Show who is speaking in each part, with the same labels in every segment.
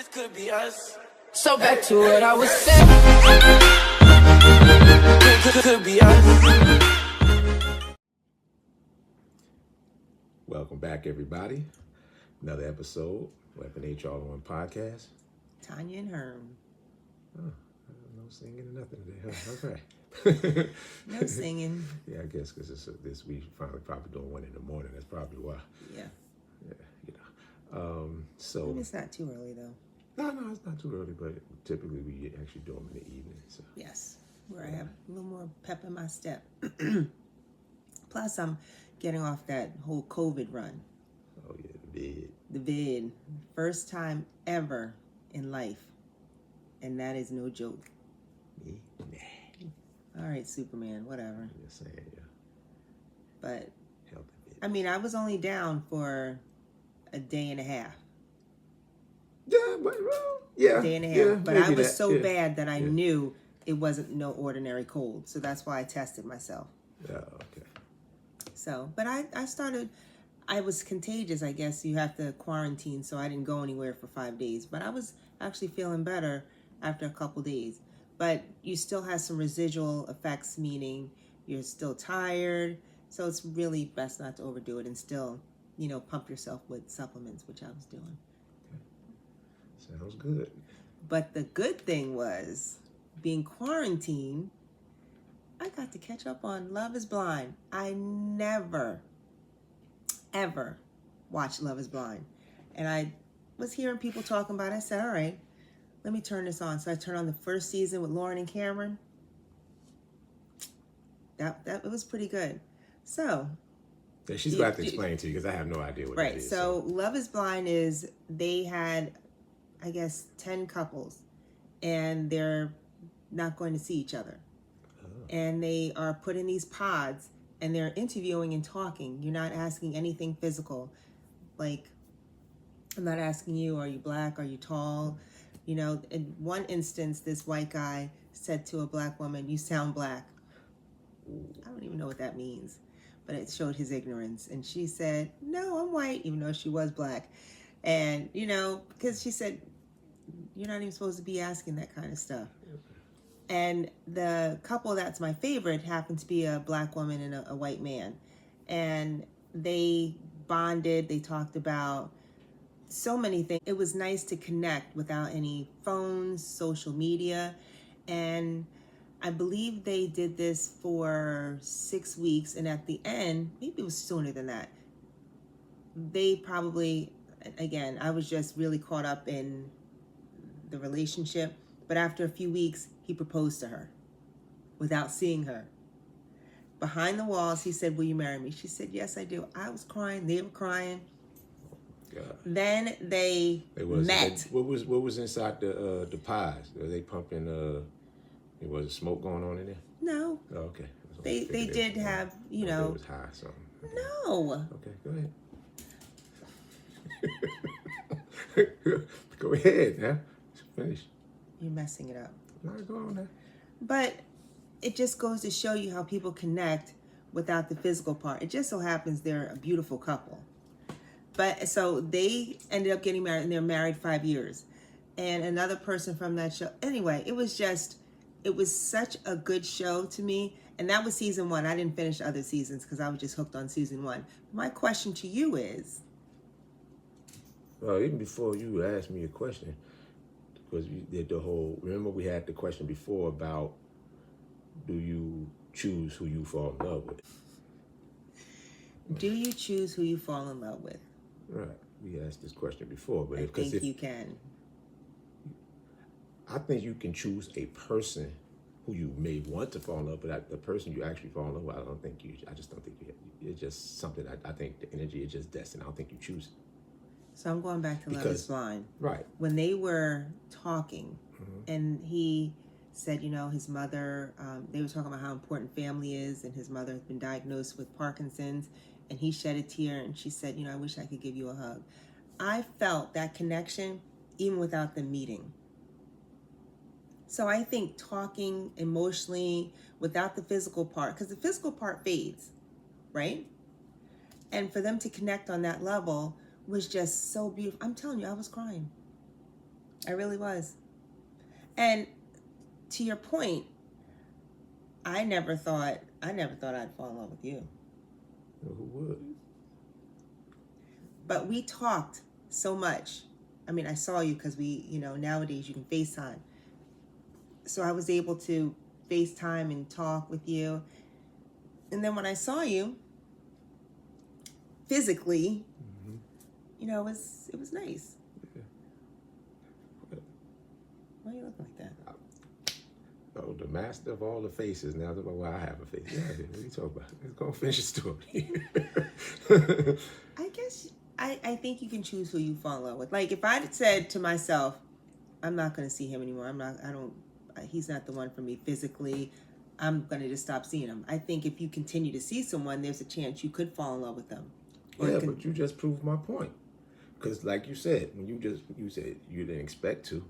Speaker 1: This could be us. So back to what I was saying. Could be us.
Speaker 2: Welcome back, everybody. Another episode, Weapon H All in One podcast.
Speaker 3: Tonya and Herm.
Speaker 2: Oh, no singing or nothing today, huh? Okay.
Speaker 3: No singing.
Speaker 2: Yeah, I guess because this week finally probably doing one in the morning. That's probably why.
Speaker 3: Yeah.
Speaker 2: Yeah, you know. So.
Speaker 3: Maybe it's not too early though.
Speaker 2: No, it's not too early, but typically we actually do them in the evening. So.
Speaker 3: Yes, where I have a little more pep in my step. Plus, I'm getting off that whole COVID run.
Speaker 2: Oh yeah, the vid.
Speaker 3: The vid. First time ever in life. And that is no joke.
Speaker 2: Me? Nah.
Speaker 3: All right, Superman, whatever.
Speaker 2: I'm just saying, yeah.
Speaker 3: But,
Speaker 2: Healthy vid.
Speaker 3: I mean, I was only down for a day and a half.
Speaker 2: Yeah, but, well, yeah.
Speaker 3: A day and a half.
Speaker 2: Yeah,
Speaker 3: but I was
Speaker 2: that,
Speaker 3: so
Speaker 2: yeah.
Speaker 3: bad that I knew it wasn't no ordinary cold. So that's why I tested myself.
Speaker 2: Yeah, okay.
Speaker 3: So, but I was contagious, I guess. You have to quarantine, so I didn't go anywhere for 5 days. But I was actually feeling better after a couple days. But you still have some residual effects, meaning you're still tired. So it's really best not to overdo it and still, pump yourself with supplements, which I was doing.
Speaker 2: Sounds good.
Speaker 3: But the good thing was, being quarantined, I got to catch up on Love is Blind. I never, ever watched Love is Blind. And I was hearing people talking about it. I said, all right, let me turn this on. So I turned on the first season with Lauren and Cameron. It was pretty good. So.
Speaker 2: Yeah, she's going to have to explain to you because I have no idea what that is.
Speaker 3: Right, so Love is Blind is, they had, I guess, 10 couples. And they're not going to see each other. And they are put in these pods and they're interviewing and talking. You're not asking anything physical. Like, I'm not asking you, are you black? Are you tall? In one instance, this white guy said to a black woman, you sound black. I don't even know what that means, but it showed his ignorance. And she said, no, I'm white, even though she was black. And, because she said, you're not even supposed to be asking that kind of stuff. And the couple that's my favorite happened to be a black woman and a white man. And they bonded. They talked about so many things. It was nice to connect without any phones, social media. And I believe they did this for 6 weeks. And at the end, maybe it was sooner than that, they probably, again, I was just really caught up in the relationship. But after a few weeks, he proposed to her without seeing her. Behind the walls, he said, will you marry me? She said, yes, I do. I was crying. They were crying.
Speaker 2: God.
Speaker 3: Then they met.
Speaker 2: What was inside the pies? Were they pumping, was there smoke going on in there?
Speaker 3: No.
Speaker 2: Oh, okay.
Speaker 3: They did have,
Speaker 2: It was high or something.
Speaker 3: No.
Speaker 2: Okay, go ahead. Go ahead, now. Finish.
Speaker 3: You're messing it up.
Speaker 2: No, go on there.
Speaker 3: But it just goes to show you how people connect without the physical part. It just so happens they're a beautiful couple. But so they ended up getting married, and they're married 5 years. And another person from that show. Anyway, it was such a good show to me. And that was season 1. I didn't finish other seasons because I was just hooked on season 1. My question to you is.
Speaker 2: Well, even before you asked me a question, because you did remember we had the question before about, do you choose who you fall in love with?
Speaker 3: Do you choose who you fall in love with?
Speaker 2: Right. We asked this question before. But
Speaker 3: I think you can.
Speaker 2: I think you can choose a person who you may want to fall in love with, but the person you actually fall in love with, I just don't think it's just something I think the energy is just destined. I don't think you choose it.
Speaker 3: So I'm going back to Love is Blind.
Speaker 2: Right.
Speaker 3: When they were talking, and he said, his mother, they were talking about how important family is, and his mother has been diagnosed with Parkinson's, and he shed a tear, and she said, I wish I could give you a hug. I felt that connection even without the meeting. So I think talking emotionally without the physical part, because the physical part fades, right? And for them to connect on that level was just so beautiful. I'm telling you, I was crying. I really was. And to your point, I never thought I'd fall in love with you.
Speaker 2: Who would?
Speaker 3: But we talked so much. I mean, I saw you because nowadays you can FaceTime. So I was able to FaceTime and talk with you. And then when I saw you physically, it was nice.
Speaker 2: Yeah.
Speaker 3: Why are you looking like that?
Speaker 2: Oh, the master of all the faces. Now, well, I have a face. Yeah, what are you talking about? Let's go finish the story.
Speaker 3: I guess I think you can choose who you fall in love with. Like if I'd said to myself, I'm not going to see him anymore. He's not the one for me physically. I'm going to just stop seeing him. I think if you continue to see someone, there's a chance you could fall in love with them.
Speaker 2: Yeah, but you just proved my point. Because like you said, when you said you didn't expect to,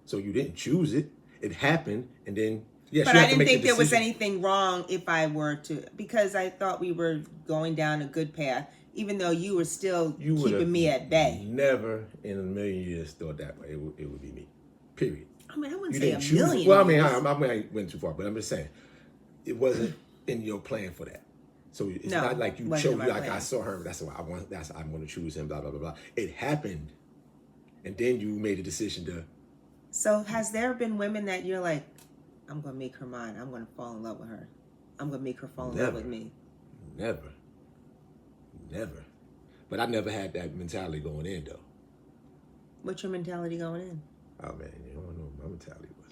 Speaker 2: so you didn't choose it. It happened, and then yes.
Speaker 3: But I didn't think there was anything wrong if I were to, because I thought we were going down a good path, even though you were still keeping me at bay.
Speaker 2: Never in a million years thought that way. It would be me. Period.
Speaker 3: I mean, I wouldn't
Speaker 2: You
Speaker 3: say
Speaker 2: didn't
Speaker 3: a
Speaker 2: choose.
Speaker 3: million.
Speaker 2: Well, I mean, I went too far, but I'm just saying, it wasn't in your plan for that. So it's not like you chose. Like I saw her. That's why I want. I'm going to choose him. Blah blah blah blah. It happened, and then you made a decision to.
Speaker 3: So has there been women that you're like, I'm going to make her mine. I'm going to fall in love with her. I'm going to make her fall in love with me.
Speaker 2: Never. But I never had that mentality going in, though.
Speaker 3: What's your mentality going in?
Speaker 2: Oh, man, you don't know what my mentality was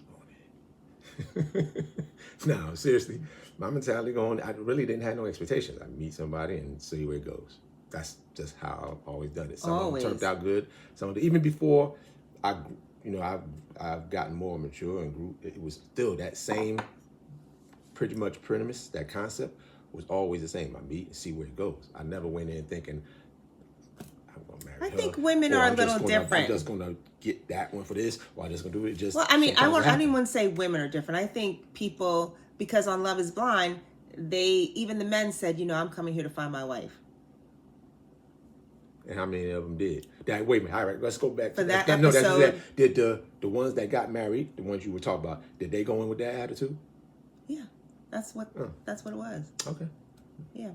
Speaker 2: going in. No, seriously. My mentality going, I really didn't have no expectations. I meet somebody and see where it goes. That's just how I've always done it. Some of them turned out good. Some of them, even before I've gotten more mature and grew, it was still that same pretty much premise, that concept was always the same. I meet and see where it goes. I never went in thinking, I'm going to marry her.
Speaker 3: I think women are a little different.
Speaker 2: I'm just going to get that one for this, or I'm just going to do it just.
Speaker 3: Well, I mean, I don't even want to say women are different. I think people, because on Love is Blind, even the men said, I'm coming here to find my wife.
Speaker 2: And how many of them did? Wait a minute. All right, let's go back
Speaker 3: to that
Speaker 2: episode. No, that's that. Did the ones that got married, the ones you were talking about, did they go in with that attitude?
Speaker 3: Yeah, that's what it was.
Speaker 2: Okay.
Speaker 3: Yeah,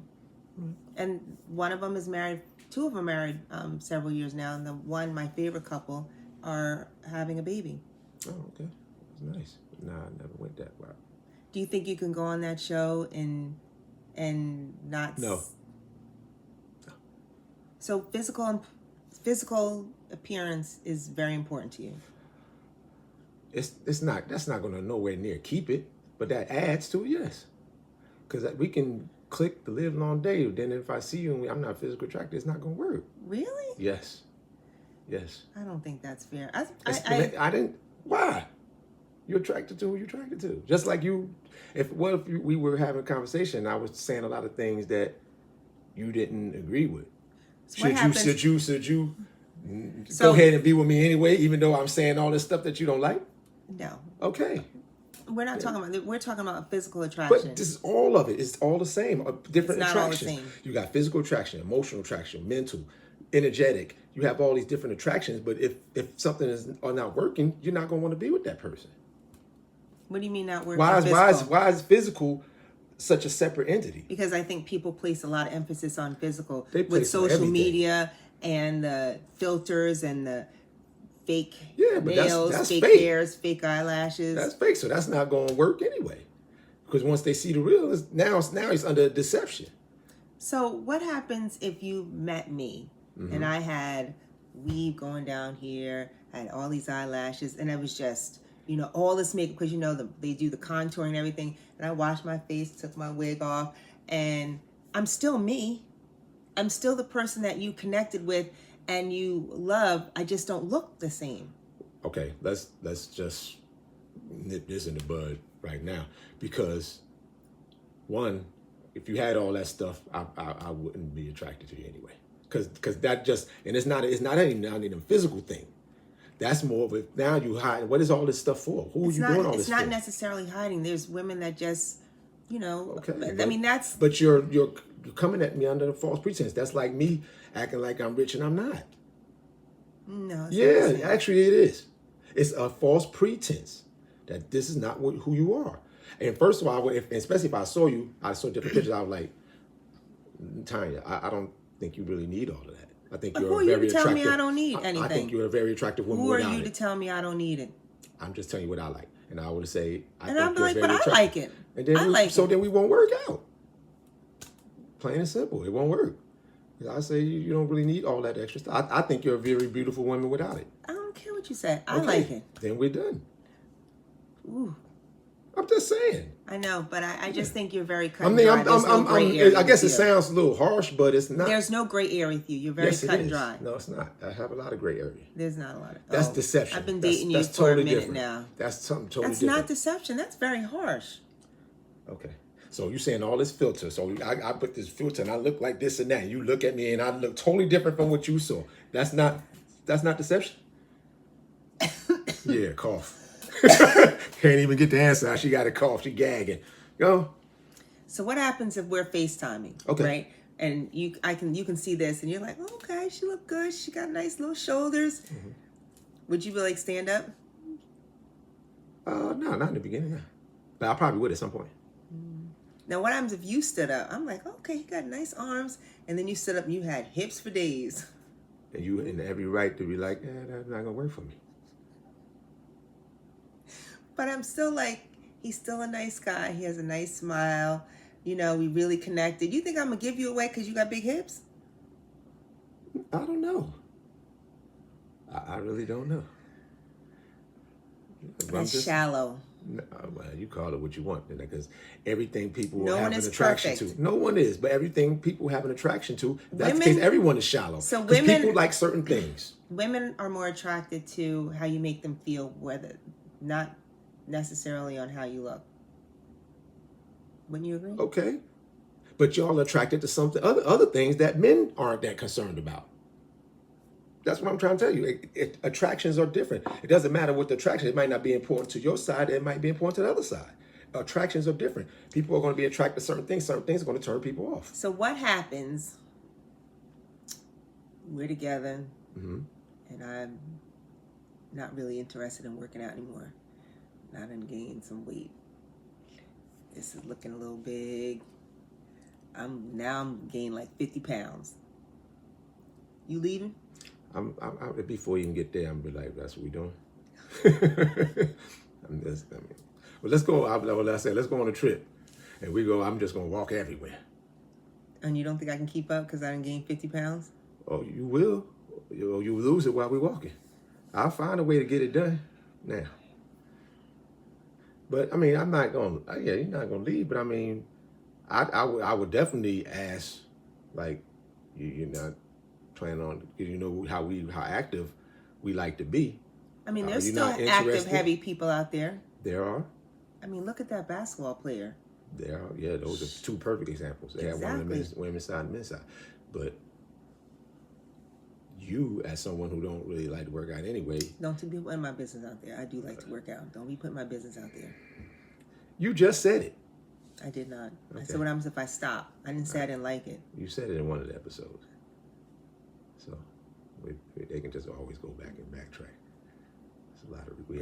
Speaker 3: and one of them is married. Two of them are married several years now, and the one, my favorite couple, are having a baby.
Speaker 2: Oh, okay, that's nice. Nah, I never went that route.
Speaker 3: Do you think you can go on that show and not?
Speaker 2: No.
Speaker 3: So physical appearance is very important to you.
Speaker 2: It's not. That's not going to nowhere near keep it, but that adds to it, yes. Because we can click the live long day. Then if I see you and I'm not physically attracted, it's not going to work.
Speaker 3: Really?
Speaker 2: Yes.
Speaker 3: I don't think that's fair.
Speaker 2: I didn't. Why? You're attracted to who you're attracted to. Just like you. If we were having a conversation, I was saying a lot of things that you didn't agree with. So should you go ahead and be with me anyway, even though I'm saying all this stuff that you don't like?
Speaker 3: No.
Speaker 2: Okay.
Speaker 3: We're not talking about. We're talking about physical attraction.
Speaker 2: But this is all of it. It's all the same. Different
Speaker 3: it's not
Speaker 2: attractions.
Speaker 3: all the same.
Speaker 2: You got physical attraction, emotional attraction, mental, energetic. You have all these different attractions. But if something is not working, you're not going to want to be with that person.
Speaker 3: What do you mean not working?
Speaker 2: Why is physical such a separate entity?
Speaker 3: Because I think people place a lot of emphasis on physical
Speaker 2: with
Speaker 3: social media and the filters and the fake nails,
Speaker 2: that's
Speaker 3: fake
Speaker 2: fake.
Speaker 3: hairs, fake eyelashes.
Speaker 2: That's fake. So that's not going to work anyway. Because once they see the real, now he's under deception.
Speaker 3: So what happens if you met me and I had weave going down here, I had all these eyelashes, and I was just, all this makeup, because they do the contour and everything, and I washed my face, took my wig off, and I'm still me. I'm still the person that you connected with and you love. I just don't look the same.
Speaker 2: Okay, let's just nip this in the bud right now, because one, if you had all that stuff, I wouldn't be attracted to you anyway, because that just, and it's not even a physical thing. That's more of it. Now you hide. What is all this stuff for? Who are you doing all this for?
Speaker 3: It's not necessarily hiding. There's women that just,
Speaker 2: Okay,
Speaker 3: I mean, that's.
Speaker 2: But you're coming at me under a false pretense. That's like me acting like I'm rich and I'm not.
Speaker 3: No.
Speaker 2: Yeah, actually it is. It's a false pretense that this is not who you are. And first of all, especially if I saw different pictures, I was like, Tonya, I don't think you really need all of that. I think
Speaker 3: But
Speaker 2: you're
Speaker 3: who are
Speaker 2: a
Speaker 3: you
Speaker 2: very
Speaker 3: to tell me
Speaker 2: attractive.
Speaker 3: I don't need anything?
Speaker 2: I think you're a very attractive woman.
Speaker 3: Who are
Speaker 2: without
Speaker 3: you
Speaker 2: it.
Speaker 3: to tell me I don't need it?
Speaker 2: I'm just telling you what I like, and I would say
Speaker 3: And I'm like, but I like it.
Speaker 2: And then
Speaker 3: I like
Speaker 2: so
Speaker 3: it.
Speaker 2: then we won't work out. Plain and simple, it won't work. I say you don't really need all that extra stuff. I think you're a very beautiful woman without it.
Speaker 3: I don't care what you say. I
Speaker 2: Okay,
Speaker 3: like it.
Speaker 2: Then we're done.
Speaker 3: Ooh.
Speaker 2: I'm just saying.
Speaker 3: I know, but I just think you're very cut
Speaker 2: I
Speaker 3: and
Speaker 2: mean,
Speaker 3: dry. There's no gray area
Speaker 2: I guess it
Speaker 3: with you.
Speaker 2: sounds a little harsh, but it's not.
Speaker 3: There's no gray area with you. You're very
Speaker 2: Yes, it
Speaker 3: cut and
Speaker 2: is.
Speaker 3: dry.
Speaker 2: No, it's not. I have a lot of gray area.
Speaker 3: There's not a lot of.
Speaker 2: That's deception.
Speaker 3: I've been
Speaker 2: That's-
Speaker 3: dating
Speaker 2: that's
Speaker 3: you for
Speaker 2: totally
Speaker 3: a minute
Speaker 2: different.
Speaker 3: now.
Speaker 2: That's something totally
Speaker 3: That's
Speaker 2: different.
Speaker 3: not deception. That's very harsh.
Speaker 2: Okay. So you're saying all this filter. So I put this filter and I look like this and that. And you look at me and I look totally different from what you saw. That's not deception? Yeah, cough. Can't even get the answer out. She got a cough. She gagging. Go.
Speaker 3: So what happens if we're FaceTiming?
Speaker 2: Okay.
Speaker 3: Right? And you can see this and you're like, oh, okay, she look good. She got nice little shoulders. Mm-hmm. Would you be like, stand up?
Speaker 2: No, not in the beginning. No. But I probably would at some point.
Speaker 3: Now, what happens if you stood up? I'm like, okay, you got nice arms. And then you stood up and you had hips for days.
Speaker 2: And you in every right to be like, that's not going to work for me.
Speaker 3: But I'm still like, he's still a nice guy. He has a nice smile. You know, we really connected. You think I'm going to give you away because you got big hips?
Speaker 2: I don't know. I really don't know.
Speaker 3: That's shallow.
Speaker 2: No, well, you call it what you want, because everything people
Speaker 3: No
Speaker 2: have
Speaker 3: one
Speaker 2: an
Speaker 3: is
Speaker 2: attraction
Speaker 3: perfect.
Speaker 2: to. No one is, but everything people have an attraction to. That's
Speaker 3: Women-
Speaker 2: the case. Everyone is shallow.
Speaker 3: So
Speaker 2: 'Cause
Speaker 3: women-
Speaker 2: people like certain things.
Speaker 3: Women are more attracted to how you make them feel, whether not necessarily on how you look. Wouldn't you agree?
Speaker 2: Okay, but y'all are attracted to something other things that men aren't that concerned about. That's what I'm trying to tell you. Attractions are different. It doesn't matter what the attraction. It might not be important to your side. It might be important to the other side. Attractions are different. People are going to be attracted to certain things. Certain things are going to turn people off.
Speaker 3: So what happens? We're together,
Speaker 2: Mm-hmm.
Speaker 3: and I'm not really interested in working out anymore. Not in gaining some weight. This is looking a little big. I'm gaining like 50 pounds. You leaving?
Speaker 2: Before you even get there, I'm be like, that's what we doing. Well, let's go. I said, let's go on a trip, and we go. I'm just gonna walk everywhere.
Speaker 3: And you don't think I can keep up because I done gained 50 pounds?
Speaker 2: Oh, you will. You lose it while we're walking. I'll find a way to get it done now. But I mean, I'm not gonna. Yeah, you're not gonna leave. But I mean, I would definitely ask, like, you're not planning on, you know how active we like to be.
Speaker 3: I mean, there's
Speaker 2: You're
Speaker 3: still
Speaker 2: not
Speaker 3: active,
Speaker 2: interested?
Speaker 3: heavy people out there.
Speaker 2: There are.
Speaker 3: I mean, look at that basketball player.
Speaker 2: There are. Yeah, those are two perfect examples. They have one on the women's side and men's side. But you, as someone who don't really like to work out anyway,
Speaker 3: Don't be putting my business out there. I do like to work out. Don't be putting my business out there.
Speaker 2: you just said it.
Speaker 3: I did not. I
Speaker 2: Okay.
Speaker 3: said, what happens if I stop? I didn't say I didn't like it.
Speaker 2: You said it in one of the episodes. So they can just always go back and backtrack. It's a lot of we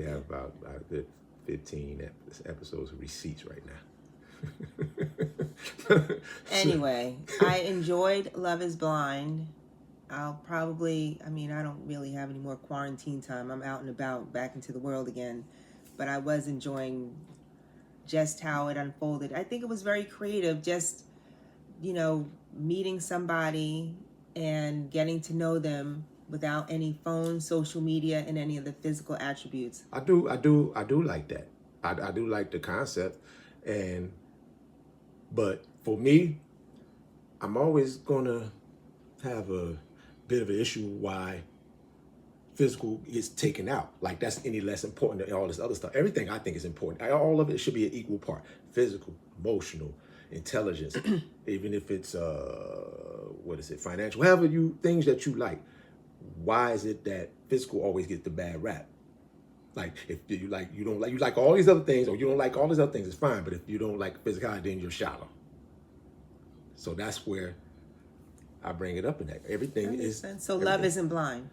Speaker 2: have about a good 15 episodes of receipts right now.
Speaker 3: Anyway, I enjoyed Love is Blind. I don't really have any more quarantine time. I'm out and about, back into the world again. But I was enjoying just how it unfolded. I think it was very creative, just, meeting somebody and getting to know them without any phone, social media, and any of the physical attributes.
Speaker 2: I do like that. I do like the concept, but for me, I'm always gonna have a bit of an issue why physical is taken out. Like that's any less important than all this other stuff. Everything I think is important. All of it should be an equal part. Physical, emotional, intelligence, even if it's financial, however things that you like. Why is it that physical always gets the bad rap? Like if you like all these other things, or you don't like all these other things, it's fine. But if you don't like physicality, then you're shallow. So that's where I bring it up in that. Everything
Speaker 3: That makes
Speaker 2: is
Speaker 3: sense. So love isn't blind.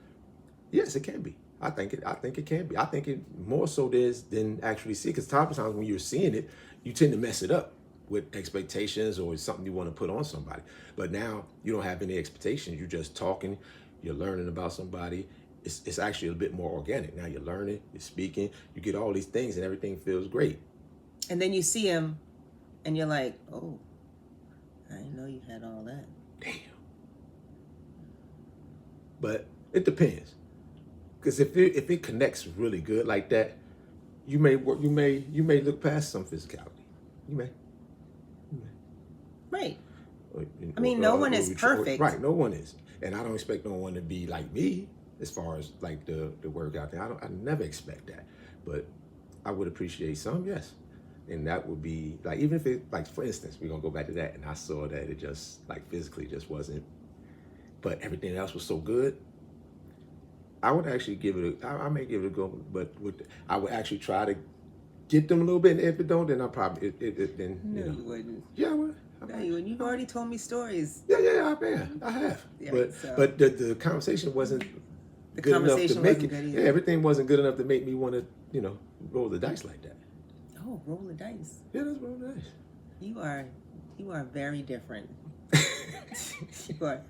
Speaker 2: Yes, it can be. I think it can be. I think it more so than actually see. Because times when you're seeing it, you tend to mess it up with expectations or something you want to put on somebody. But now you don't have any expectations. You're just talking. You're learning about somebody. It's actually a bit more organic. Now you're learning. You're speaking. You get all these things, and everything feels great.
Speaker 3: And then you see him, and you're like, oh, I didn't know you had all that.
Speaker 2: Damn. But it depends. Because if it connects really good like that, you may look past some physicality. You may.
Speaker 3: Right. I mean, no one is perfect.
Speaker 2: Right, no one is. And I don't expect no one to be like me as far as like the workout thing. I never expect that. But I would appreciate some, yes. And that would be like, even if it, like for instance, we're gonna go back to that, and I saw that it just like physically just wasn't, but everything else was so good. I would actually give it I may give it a go, but I would actually try to get them a little bit, and if it don't, then I'll probably, then,
Speaker 3: No,
Speaker 2: you know.
Speaker 3: you wouldn't.
Speaker 2: Yeah, I would.
Speaker 3: No, you wouldn't. You've already told me stories.
Speaker 2: Yeah, I have.
Speaker 3: Yeah,
Speaker 2: but
Speaker 3: so.
Speaker 2: but the conversation wasn't
Speaker 3: The
Speaker 2: good enough to
Speaker 3: conversation
Speaker 2: make
Speaker 3: wasn't
Speaker 2: it.
Speaker 3: good either.
Speaker 2: Yeah, everything wasn't good enough to make me want to, roll the dice like that.
Speaker 3: Oh, roll the dice.
Speaker 2: Yeah, that's roll the dice.
Speaker 3: You are very different. You are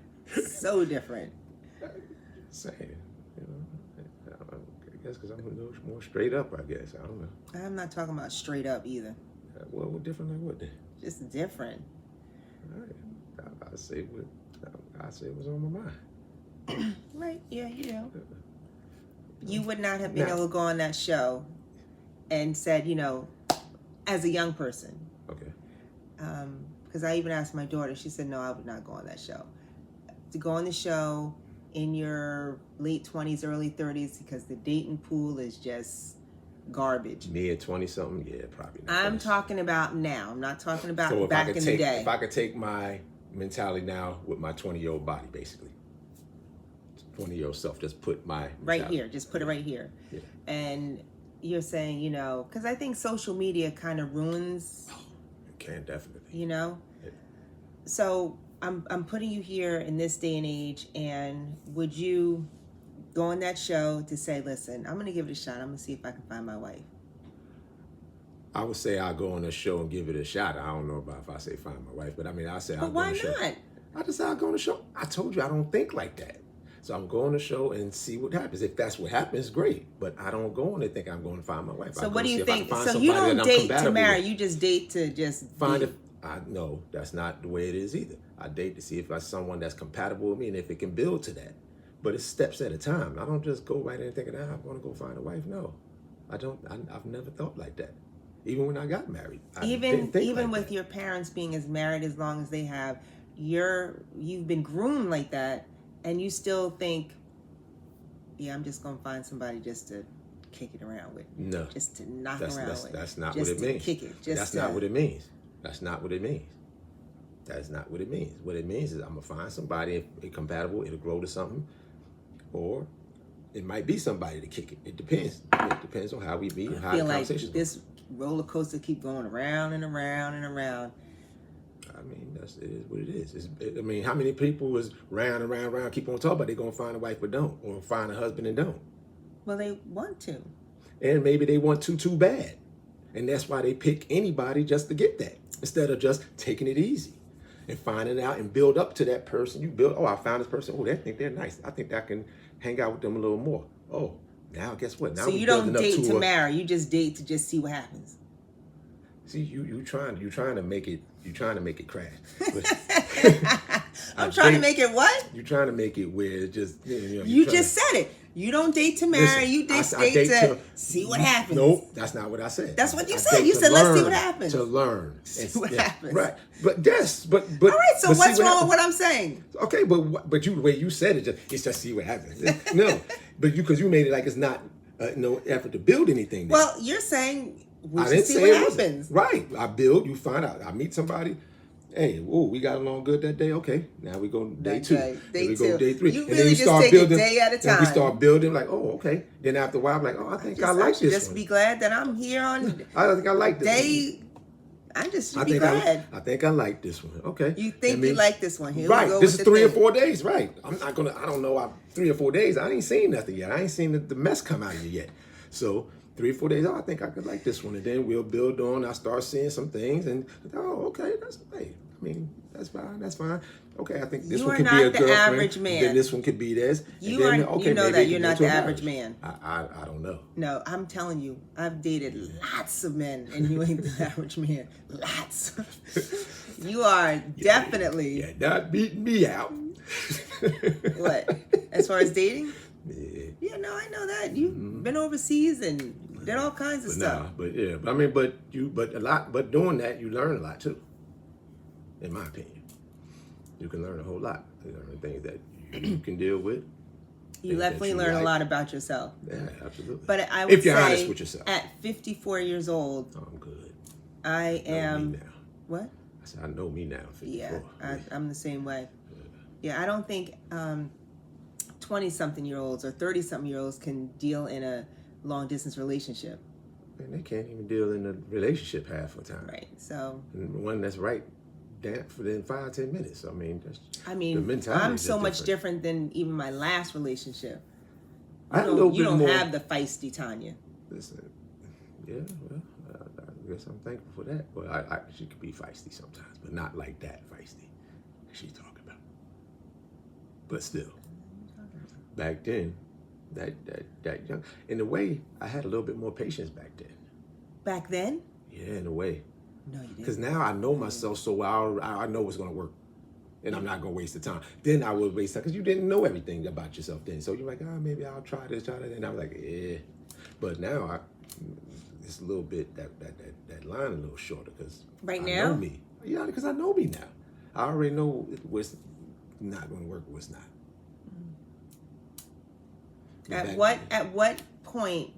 Speaker 3: so different.
Speaker 2: Saying, I guess because I'm a little more straight up. I guess I don't know.
Speaker 3: I'm not talking about straight up either.
Speaker 2: Well, what different like what then?
Speaker 3: Just different.
Speaker 2: All right, I say what's on my mind.
Speaker 3: Right? Yeah, you know. You would not have been able to go on that show and said, as a young person.
Speaker 2: Okay.
Speaker 3: Because I even asked my daughter. She said, no, I would not go on that show. To go on the show in your late 20s, early 30s, because the dating pool is just garbage.
Speaker 2: Me at 20-something? Yeah, probably not.
Speaker 3: I'm talking about now. I'm not talking about
Speaker 2: So
Speaker 3: back in the day.
Speaker 2: If I could take my mentality now with my 20-year-old body, basically. 20-year-old self, just put my mentality.
Speaker 3: Right here. Just put it right here.
Speaker 2: Yeah.
Speaker 3: And you're saying, because I think social media kind of ruins...
Speaker 2: Oh, it can, definitely.
Speaker 3: Yeah. So I'm putting you here in this day and age, and would you go on that show to say, listen, I'm going to give it a shot. I'm going to see if I can find my wife?
Speaker 2: I would say I'll go on the show and give it a shot. I don't know about if I say find my wife, but I mean, I say I'll go on the show.
Speaker 3: But why not?
Speaker 2: I just say I'll go on the show. I told you I don't think like that. So I'm going on the show and see what happens. If that's what happens, great. But I don't go on and think I'm going to find my wife.
Speaker 3: So what do you think? So you don't date to marry. You just date to just
Speaker 2: find it. No, that's not the way it is either. I date to see if that's someone that's compatible with me and if it can build to that. But it's steps at a time. I don't just go right in and think, I'm going to go find a wife. No, I don't. I've never thought like that. Even when I got married,
Speaker 3: even with your parents being as married as long as they have, you've been groomed like that, and you still think, yeah, I'm just going to find somebody just to kick it around with.
Speaker 2: No,
Speaker 3: just to knock around with.
Speaker 2: That's not
Speaker 3: just
Speaker 2: what it means.
Speaker 3: Kick it.
Speaker 2: That's not what it means. That's not what it means. That's not what it means. What it means is I'm gonna find somebody, if it's compatible, it'll grow to something, or it might be somebody to kick it. It depends. It depends on how we meet and how the conversation goes.
Speaker 3: This roller coaster keep going around and around and around.
Speaker 2: I mean, it is what it is. I mean, how many people is round and round and round keep on talking about they're gonna find a wife but don't, or find a husband and don't?
Speaker 3: Well, they want to.
Speaker 2: And maybe they want to too bad. And that's why they pick anybody just to get that, instead of just taking it easy and finding out and build up to that person. You build, I found this person. Oh, they think they're nice. I think I can hang out with them a little more. Oh, now guess what? Now
Speaker 3: so you don't date to marry. You just date to just see what happens.
Speaker 2: See, you trying to make it crash.
Speaker 3: I'm trying to make it what?
Speaker 2: You're trying to make it where it just
Speaker 3: you just said it. You don't date to marry.
Speaker 2: Listen,
Speaker 3: you just date to see what happens.
Speaker 2: Nope, that's not what I said.
Speaker 3: That's what you said. You said, let's see what happens.
Speaker 2: To learn.
Speaker 3: See what happens.
Speaker 2: Right. But yes, but
Speaker 3: all right, so what's wrong with what I'm saying?
Speaker 2: Okay, but you the way you said it's just see what happens. No, but because you made it like it's not no effort to build anything there.
Speaker 3: Well, you're saying we
Speaker 2: I
Speaker 3: should see what happens.
Speaker 2: Right. I build, you find out. I meet somebody. Hey, we got along good that day. Okay, now we go day two.
Speaker 3: Day
Speaker 2: two. Go day three.
Speaker 3: You really just take it day at a time.
Speaker 2: We start building like, okay. Then after a while, I'm like, I think I like this.
Speaker 3: Just be glad that I'm here on.
Speaker 2: I think I like this.
Speaker 3: Day I just should
Speaker 2: I
Speaker 3: be
Speaker 2: think
Speaker 3: glad.
Speaker 2: I think I like this one. Okay.
Speaker 3: You think you like this one? Here
Speaker 2: right.
Speaker 3: we go
Speaker 2: This
Speaker 3: with
Speaker 2: is
Speaker 3: the
Speaker 2: 3 or
Speaker 3: thing.
Speaker 2: 4 days. Right. I'm not gonna. I don't know. 3 or 4 days. I ain't seen nothing yet. I ain't seen the mess come out of you yet. So 3 or 4 days. Oh, I think I could like this one, and then we'll build on. I start seeing some things, and okay, that's hey. I mean, that's fine. That's fine. Okay, I think this
Speaker 3: You
Speaker 2: one
Speaker 3: are
Speaker 2: could
Speaker 3: not
Speaker 2: be a
Speaker 3: the
Speaker 2: girlfriend.
Speaker 3: average man.
Speaker 2: Then this one could be this.
Speaker 3: You
Speaker 2: and then,
Speaker 3: are.
Speaker 2: okay,
Speaker 3: You know
Speaker 2: maybe
Speaker 3: that
Speaker 2: it
Speaker 3: you're
Speaker 2: could go
Speaker 3: not
Speaker 2: to
Speaker 3: the
Speaker 2: a
Speaker 3: average
Speaker 2: marriage.
Speaker 3: man.
Speaker 2: I don't know.
Speaker 3: No, I'm telling you, I've dated lots of men, and you ain't the average man. Lots. You are definitely.
Speaker 2: Yeah, not beating me out.
Speaker 3: What? As far as dating?
Speaker 2: Yeah.
Speaker 3: Yeah, no, I know that. You've been overseas and did all kinds of stuff.
Speaker 2: Nah, but yeah, but I mean, but doing that, you learn a lot too. In my opinion, you can learn a whole lot. You learn things that you can deal with.
Speaker 3: You definitely learn a lot about yourself.
Speaker 2: Yeah, absolutely.
Speaker 3: But I would
Speaker 2: if you're
Speaker 3: say,
Speaker 2: honest with yourself,
Speaker 3: at 54 years old,
Speaker 2: I'm good.
Speaker 3: I am.
Speaker 2: Me now.
Speaker 3: What?
Speaker 2: I said I know me now. I'm 54.
Speaker 3: Yeah, I'm the same way. Yeah, I don't think 20-something-year-olds or 30-something-year-olds can deal in a long-distance relationship.
Speaker 2: And they can't even deal in a relationship half the time.
Speaker 3: Right. So.
Speaker 2: And one that's right. For then 5-10 minutes. I mean, the mentality.
Speaker 3: I'm so much different than even my last relationship.
Speaker 2: You
Speaker 3: don't have the feisty Tonya.
Speaker 2: Listen, yeah, well, I guess I'm thankful for that. But she could be feisty sometimes, but not like that feisty she's talking about. But still, back then, that young, in a way, I had a little bit more patience back then.
Speaker 3: Back then?
Speaker 2: Yeah, in a way.
Speaker 3: No, you didn't.
Speaker 2: Because now I know myself so well, I know it's going to work. And I'm not going to waste the time. Then I would waste time because you didn't know everything about yourself then. So you're like, maybe I'll try this, try that. And I was like, yeah. But now it's a little bit, that line a little shorter because
Speaker 3: right
Speaker 2: I
Speaker 3: now?
Speaker 2: know me. Yeah, because I know me now. I already know what's not going to work, what's not.
Speaker 3: At what point,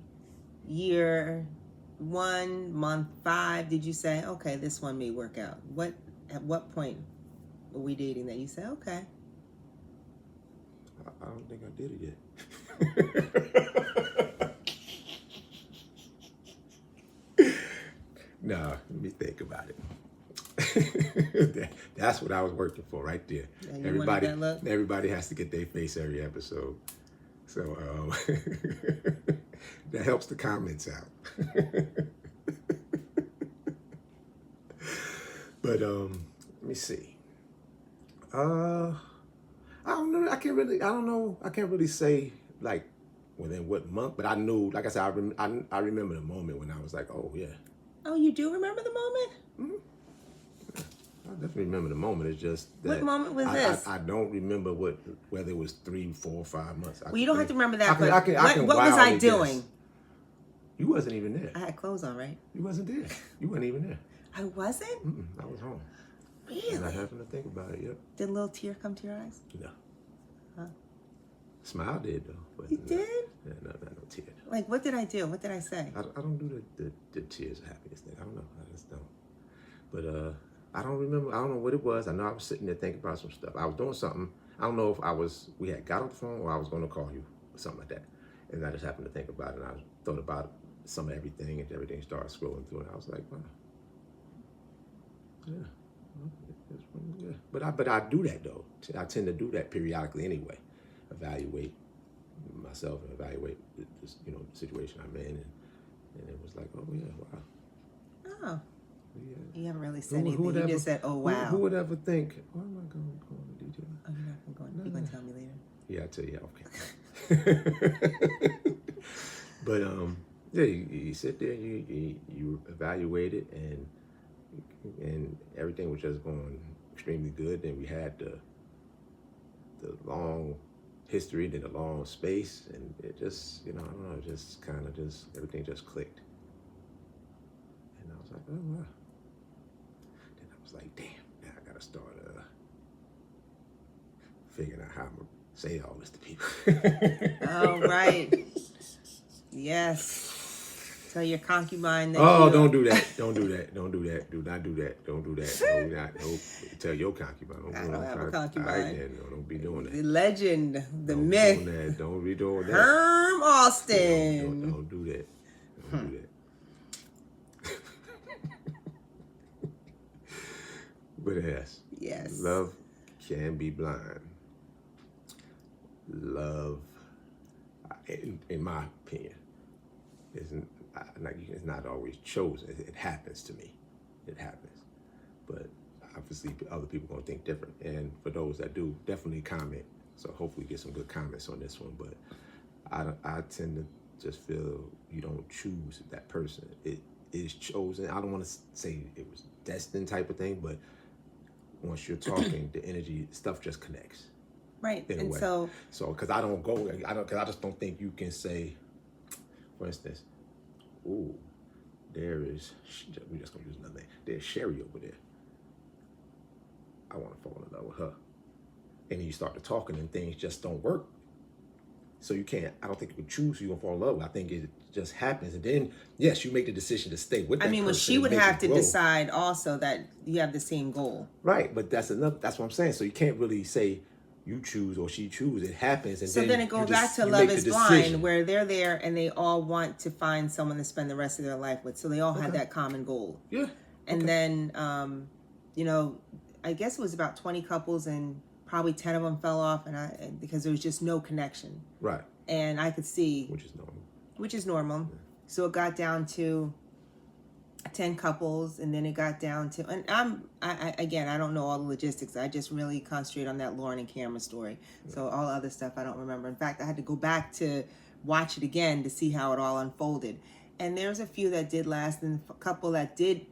Speaker 3: year 1, month 5, did you say, okay, this one may work out? At what point were we dating that you said, okay?
Speaker 2: I don't think I did it yet. Nah, let me think about it. That's what I was working for right there.
Speaker 3: Yeah,
Speaker 2: everybody has to get their face every episode. So that helps the comments out. But let me see. I don't know. I can't really say like within what month, but I knew. Like I said, I remember the moment when I was like, oh yeah.
Speaker 3: Oh, you do remember the moment?
Speaker 2: Mm-hmm. I definitely remember the moment. It's just that
Speaker 3: what moment was this?
Speaker 2: I don't remember whether it was 3, 4, 5 months.
Speaker 3: Well, you don't have to remember that.
Speaker 2: What
Speaker 3: was I doing?
Speaker 2: Guess. You wasn't even there.
Speaker 3: I had clothes on, right?
Speaker 2: You wasn't there. You weren't even there.
Speaker 3: I wasn't?
Speaker 2: I was home.
Speaker 3: Really?
Speaker 2: And I happened to think about it. Yep.
Speaker 3: Did a little tear come to your eyes?
Speaker 2: No.
Speaker 3: Huh?
Speaker 2: Smile did though. But
Speaker 3: you did?
Speaker 2: Yeah, no tear.
Speaker 3: Like, what did I do? What did I say?
Speaker 2: I don't do the tears of happiness thing. I don't know. I just don't. But I don't remember. I don't know what it was. I know I was sitting there thinking about some stuff. I was doing something. I don't know if we had got on the phone or I was going to call you or something like that. And I just happened to think about it. And I thought about some of everything and everything started scrolling through. And I was like, wow. Yeah. Yeah. But I do that though. I tend to do that periodically anyway. Evaluate myself and evaluate this, the situation I'm in. And it was like, oh yeah, wow.
Speaker 3: Oh.
Speaker 2: Yeah.
Speaker 3: You haven't really said anything. You just said, oh, wow.
Speaker 2: Who would ever think, why am I going to DJ?
Speaker 3: Oh, you're not going to go. You're going to tell me later.
Speaker 2: Yeah, I'll tell you. Okay. But, yeah, you sit there, you evaluate it, and everything was just going extremely good. Then we had the long history, then the long space, and it just, I don't know, just kind of everything just clicked. And I was like, oh, wow. Then I was like, damn, now I got to start figuring out how I'm going to say all this to people.
Speaker 3: Oh, right. Yes. Tell your concubine that
Speaker 2: don't do that. Don't do that. Don't do that. Do not do that. Don't do that. No. Tell your concubine.
Speaker 3: I don't have a concubine.
Speaker 2: All right, then. Don't be doing that.
Speaker 3: The legend, the
Speaker 2: don't
Speaker 3: myth.
Speaker 2: Be doing that. Don't be doing that.
Speaker 3: Herm Austin.
Speaker 2: Don't do that. Don't do that. Love can be blind. Love, in my opinion, it's not always chosen. It happens to me. It happens. But obviously other people are going to think different. And for those that do, definitely comment. So hopefully get some good comments on this one. But I tend to just feel you don't choose that person. It is chosen. I don't want to say it was destined type of thing, but once you're talking, the energy stuff just connects.
Speaker 3: Right.
Speaker 2: In a
Speaker 3: And
Speaker 2: way.
Speaker 3: so
Speaker 2: Because I just don't think you can say, for instance, ooh, we're just gonna use another name. There's Sherry over there. I want to fall in love with her. And then you start to talking and things just don't work. So I don't think you can choose who you're gonna fall in love with. I think it just happens. And then, yes, you make the decision to stay with that person.
Speaker 3: well, she would have to decide also that you have the same goal.
Speaker 2: Right, but that's what I'm saying. So you can't really say you choose or she choose. It happens. And
Speaker 3: So then it goes back to Love is Blind, where they're there and they all want to find someone to spend the rest of their life with. So they all had that common goal.
Speaker 2: Yeah.
Speaker 3: And then, I guess it was about 20 couples and probably 10 of them fell off because there was just no connection.
Speaker 2: Right.
Speaker 3: And I could see.
Speaker 2: Which is normal.
Speaker 3: Yeah. So it got down to 10 couples, and then it got down to, and I don't know all the logistics. I just really concentrate on that Lauren and Cameron story. Yeah. So all other stuff I don't remember. In fact, I had to go back to watch it again to see how it all unfolded. And there's a few that did last, and a couple that did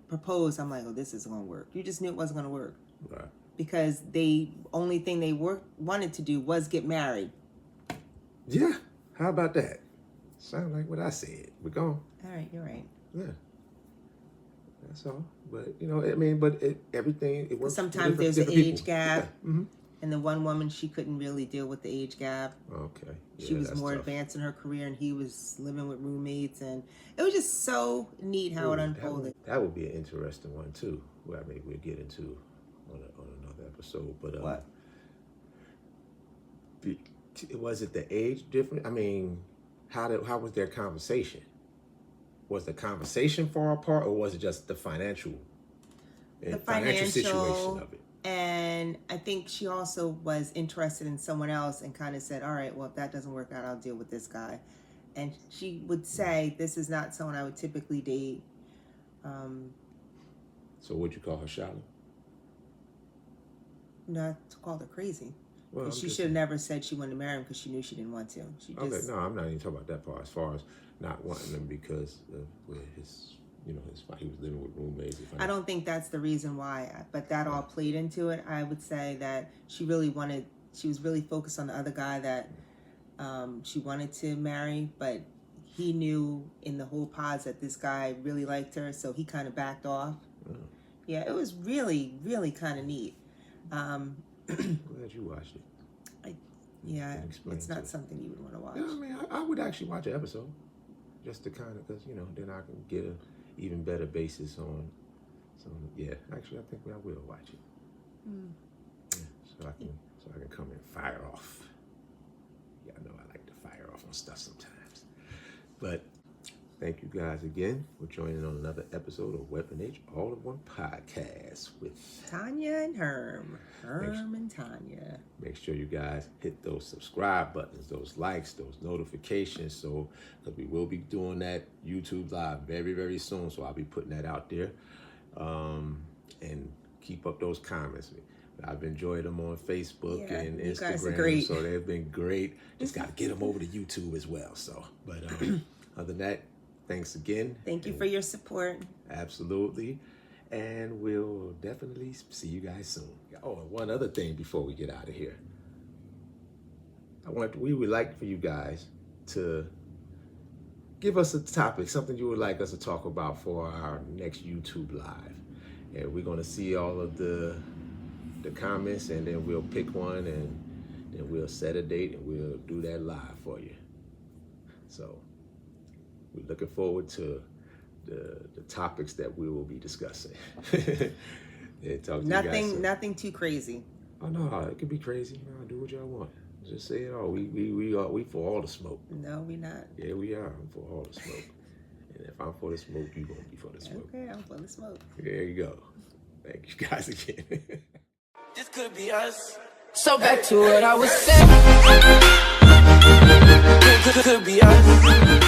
Speaker 3: propose. I'm like, oh, this isn't going to work. You just knew it wasn't going to work.
Speaker 2: Right.
Speaker 3: Because only thing they wanted to do was get married.
Speaker 2: Yeah. How about that? Sound like what I said. We're gone.
Speaker 3: All right, you're right.
Speaker 2: Yeah. That's all. But everything it works.
Speaker 3: Sometimes there's an age gap.
Speaker 2: Yeah. Mm-hmm.
Speaker 3: And the one woman, she couldn't really deal with the age gap.
Speaker 2: Okay. Yeah,
Speaker 3: she was more advanced in her career, and he was living with roommates, and it was just so neat how it unfolded.
Speaker 2: That would be an interesting one too. Where maybe we'll get into on another episode. But
Speaker 3: what?
Speaker 2: Was it the age difference? I mean, how was their conversation? Was the conversation far apart, or was it just the financial situation of it?
Speaker 3: And I think she also was interested in someone else and kind of said, all right, well, if that doesn't work out, I'll deal with this guy. And she would say, this is not someone I would typically date.
Speaker 2: So would you call her shallow?
Speaker 3: Not called her crazy.
Speaker 2: Well,
Speaker 3: she should have never said she wanted to marry him because she knew she didn't want to.
Speaker 2: Okay, no, I'm not even talking about that part. As far as not wanting them because of his he was living with roommates.
Speaker 3: I don't think that's the reason why, but that all played into it. I would say that she was really focused on the other guy that she wanted to marry, but he knew in the whole pods that this guy really liked her, so he kind of backed off. Oh. Yeah, it was really, really kind of neat.
Speaker 2: Glad you watched it.
Speaker 3: It's not something you would want to watch.
Speaker 2: Yeah, I mean, I would actually watch an episode just to kind of, because then I can get an even better basis on. So yeah, actually, I think I will watch it. Yeah, so I can come and fire off. Yeah, I know I like to fire off on stuff sometimes. But thank you guys again for joining on another episode of Weapon H All-in-One Podcast with
Speaker 3: Tonya and Herm and Tonya.
Speaker 2: Make sure you guys hit those subscribe buttons, those likes, those notifications. So, because we will be doing that YouTube live very, very soon. So I'll be putting that out there. And keep up those comments. I've enjoyed them on Facebook and Instagram. You guys are great. So they've been great. Just got to get them over to YouTube as well. So, but other than that, thanks again.
Speaker 3: Thank you for your support.
Speaker 2: Absolutely. And we'll definitely see you guys soon. Oh, and one other thing before we get out of here. We would like for you guys to give us a topic, something you would like us to talk about for our next YouTube Live. And we're going to see all of the comments, and then we'll pick one, and then we'll set a date, and we'll do that live for you. So we're looking forward to the topics that we will be discussing.
Speaker 3: Nothing too crazy.
Speaker 2: Oh no, it could be crazy. No, do what y'all want. Just say it all. We for all the smoke.
Speaker 3: No, we not.
Speaker 2: Yeah, we are. I'm for all the smoke. And if I'm for the smoke, you gonna be for the smoke.
Speaker 3: Okay, I'm for the smoke.
Speaker 2: There you go. Thank you guys again.
Speaker 1: This could be us. So back to what I was saying. Could be us.